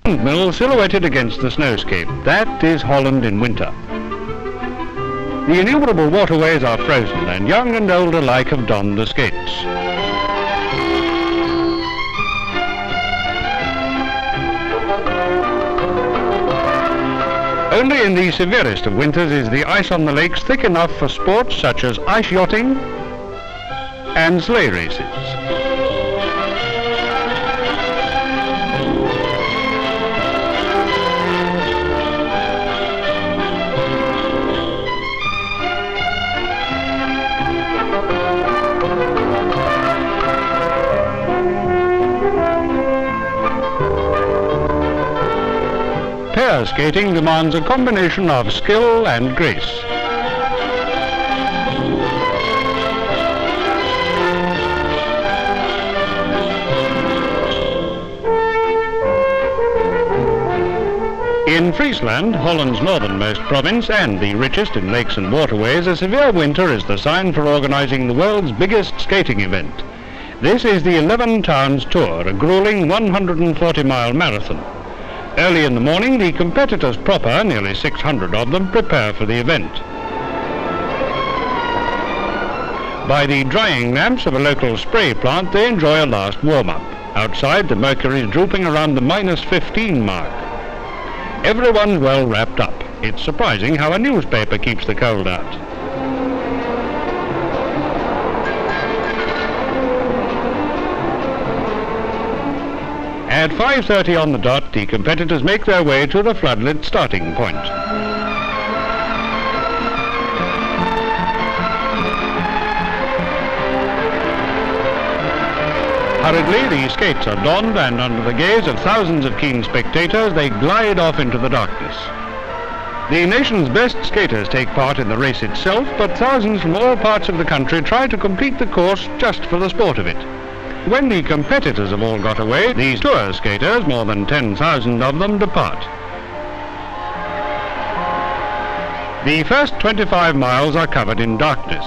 Windmill silhouetted against the snowscape. That is Holland in winter. The innumerable waterways are frozen, and young and old alike have donned the skates. Only in the severest of winters is the ice on the lakes thick enough for sports such as ice yachting and sleigh races. Pair skating demands a combination of skill and grace. In Friesland, Holland's northernmost province and the richest in lakes and waterways, a severe winter is the sign for organizing the world's biggest skating event. This is the 11 Towns Tour, a grueling 140-mile marathon. Early in the morning, the competitors proper, nearly 600 of them, prepare for the event. By the drying lamps of a local spray plant, they enjoy a last warm-up. Outside, the mercury is drooping around the -15 mark. Everyone's well wrapped up. It's surprising how a newspaper keeps the cold out. At 5:30 on the dot, the competitors make their way to the floodlit starting point. Hurriedly, the skates are donned, and under the gaze of thousands of keen spectators, they glide off into the darkness. The nation's best skaters take part in the race itself, but thousands from all parts of the country try to complete the course just for the sport of it. When the competitors have all got away, these tour skaters, more than 10,000 of them, depart. The first 25 miles are covered in darkness.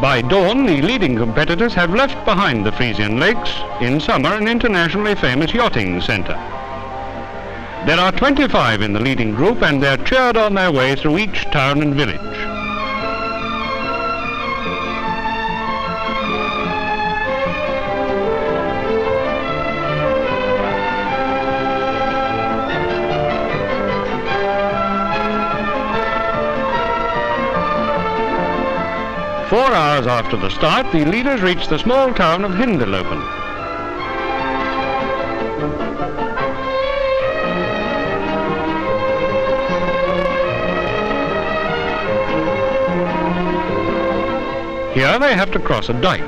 By dawn, the leading competitors have left behind the Frisian lakes, in summer an internationally famous yachting centre. There are 25 in the leading group, and they're cheered on their way through each town and village. Four hours after the start, the leaders reach the small town of Hinderlopen. Here they have to cross a dike.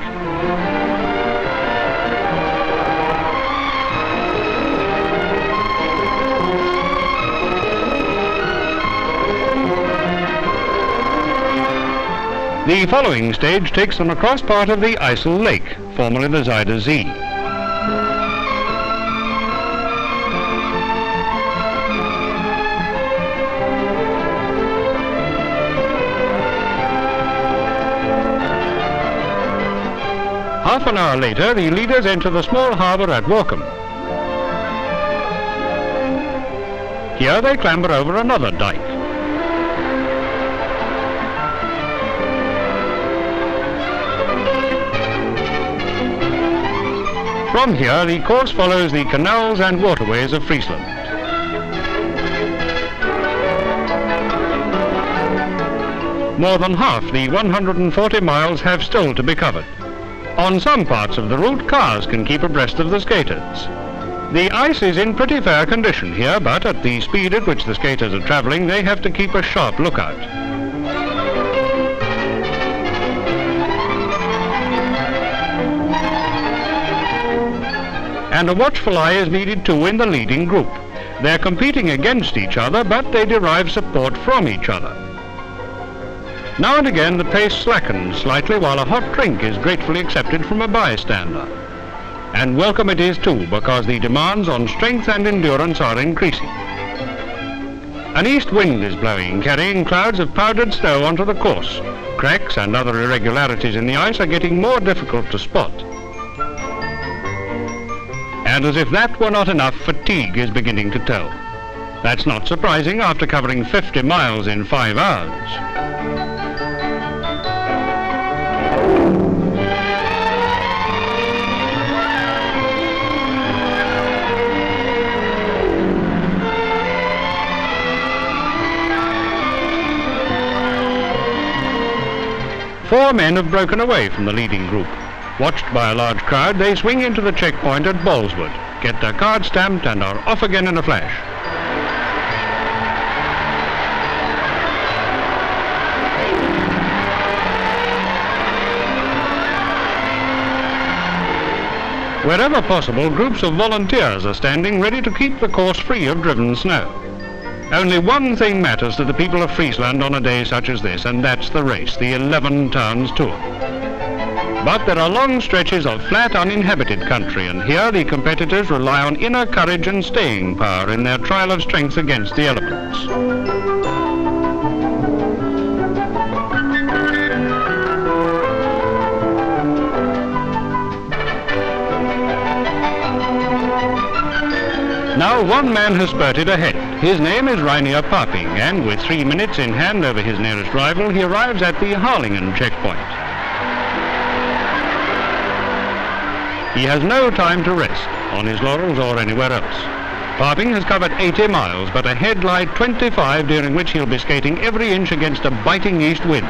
The following stage takes them across part of the IJssel Lake, formerly the Zuider Zee. Half an hour later, the leaders enter the small harbour at Workum. Here they clamber over another dike. From here, the course follows the canals and waterways of Friesland. More than half the 140 miles have still to be covered. On some parts of the route, cars can keep abreast of the skaters. The ice is in pretty fair condition here, but at the speed at which the skaters are travelling, they have to keep a sharp lookout. And a watchful eye is needed too in the leading group. They're competing against each other, but they derive support from each other. Now and again the pace slackens slightly while a hot drink is gratefully accepted from a bystander. And welcome it is too, because the demands on strength and endurance are increasing. An east wind is blowing, carrying clouds of powdered snow onto the course. Cracks and other irregularities in the ice are getting more difficult to spot. and as if that were not enough, fatigue is beginning to tell. That's not surprising after covering 50 miles in 5 hours. Four men have broken away from the leading group. Watched by a large crowd, they swing into the checkpoint at Ballswood, get their card stamped and are off again in a flash. Wherever possible, groups of volunteers are standing ready to keep the course free of driven snow. Only one thing matters to the people of Friesland on a day such as this, and that's the race, the 11 Towns Tour. But there are long stretches of flat, uninhabited country, and here the competitors rely on inner courage and staying power in their trial of strength against the elements. Now one man has spurted ahead. His name is Reinier Paping, and with 3 minutes in hand over his nearest rival, he arrives at the Harlingen checkpoint. He has no time to rest, on his laurels or anywhere else. Paping has covered 80 miles, but ahead lie 25 during which he'll be skating every inch against a biting east wind.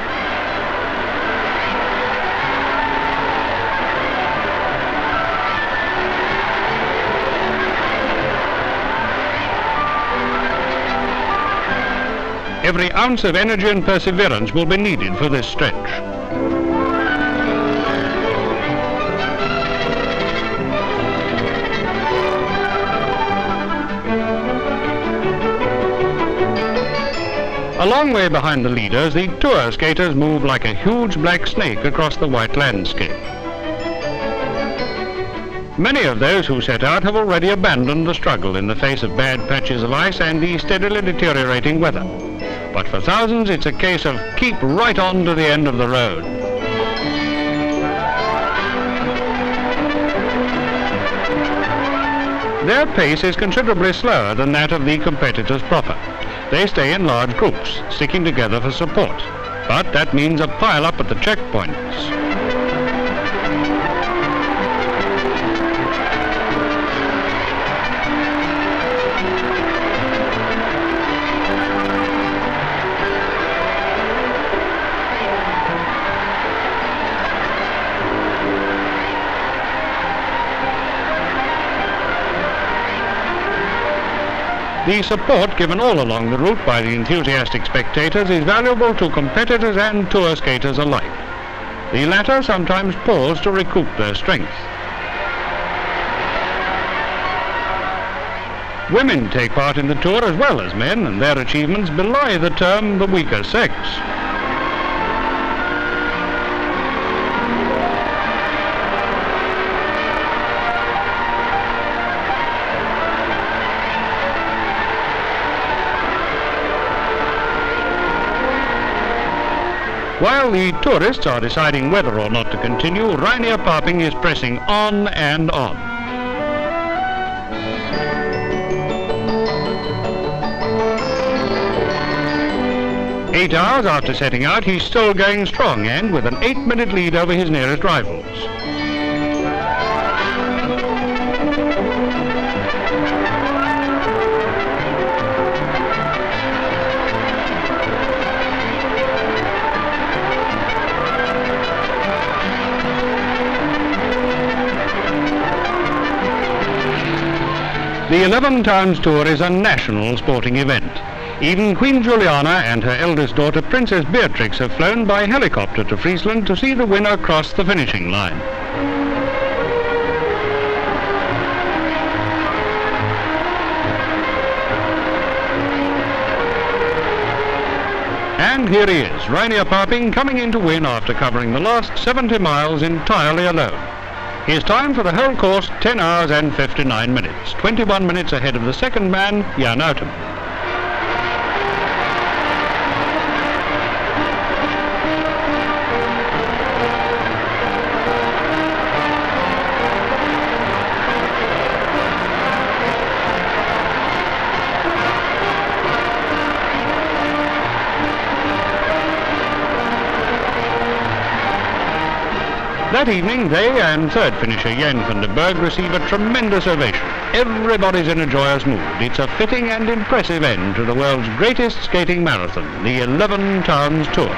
Every ounce of energy and perseverance will be needed for this stretch. A long way behind the leaders, the tour skaters move like a huge black snake across the white landscape. Many of those who set out have already abandoned the struggle in the face of bad patches of ice and the steadily deteriorating weather. But for thousands, it's a case of keep right on to the end of the road. Their pace is considerably slower than that of the competitors proper. They stay in large groups, sticking together for support. But that means a pile-up at the checkpoints. The support given all along the route by the enthusiastic spectators is valuable to competitors and tour skaters alike. The latter sometimes pause to recoup their strength. Women take part in the tour as well as men, and their achievements belie the term the weaker sex. While the tourists are deciding whether or not to continue, Reinier Paping is pressing on and on. Eight hours after setting out, he's still going strong and with an 8-minute lead over his nearest rivals. The 11 Towns Tour is a national sporting event. Even Queen Juliana and her eldest daughter Princess Beatrix have flown by helicopter to Friesland to see the winner cross the finishing line. And here he is, Reinier Paping, coming in to win after covering the last 70 miles entirely alone. His time for the whole course, 10 hours and 59 minutes, 21 minutes ahead of the second man, Jan Uiten. That evening, they and third finisher Jan van der Berg receive a tremendous ovation. Everybody's in a joyous mood. It's a fitting and impressive end to the world's greatest skating marathon, the 11 Towns Tour.